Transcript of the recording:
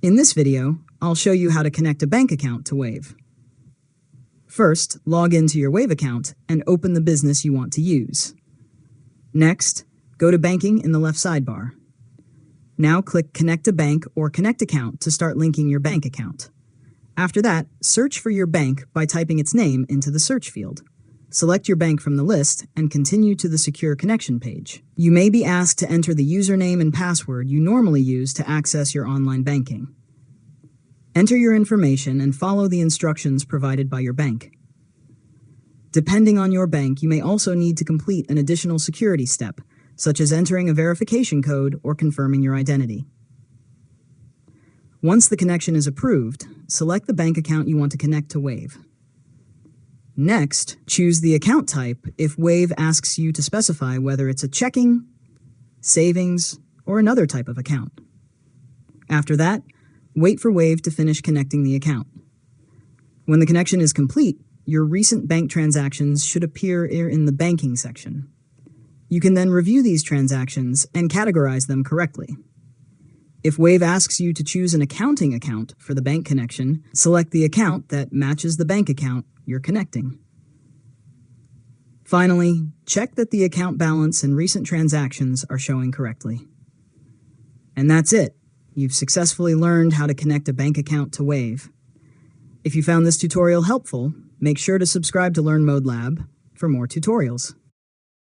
In this video, I'll show you how to connect a bank account to Wave. First, log into your Wave account and open the business you want to use. Next, go to Banking in the left sidebar. Now click Connect a Bank or Connect Account to start linking your bank account. After that, search for your bank by typing its name into the search field. Select your bank from the list and continue to the Secure Connection page. You may be asked to enter the username and password you normally use to access your online banking. Enter your information and follow the instructions provided by your bank. Depending on your bank, you may also need to complete an additional security step, such as entering a verification code or confirming your identity. Once the connection is approved, select the bank account you want to connect to Wave. Next, choose the account type if Wave asks you to specify whether it's a checking, savings, or another type of account. After that, wait for Wave to finish connecting the account. When the connection is complete, your recent bank transactions should appear in the banking section. You can then review these transactions and categorize them correctly. If Wave asks you to choose an accounting account for the bank connection, select the account that matches the bank account you're connecting. Finally, check that the account balance and recent transactions are showing correctly. And that's it. You've successfully learned how to connect a bank account to Wave. If you found this tutorial helpful, make sure to subscribe to Learn Mode Lab for more tutorials.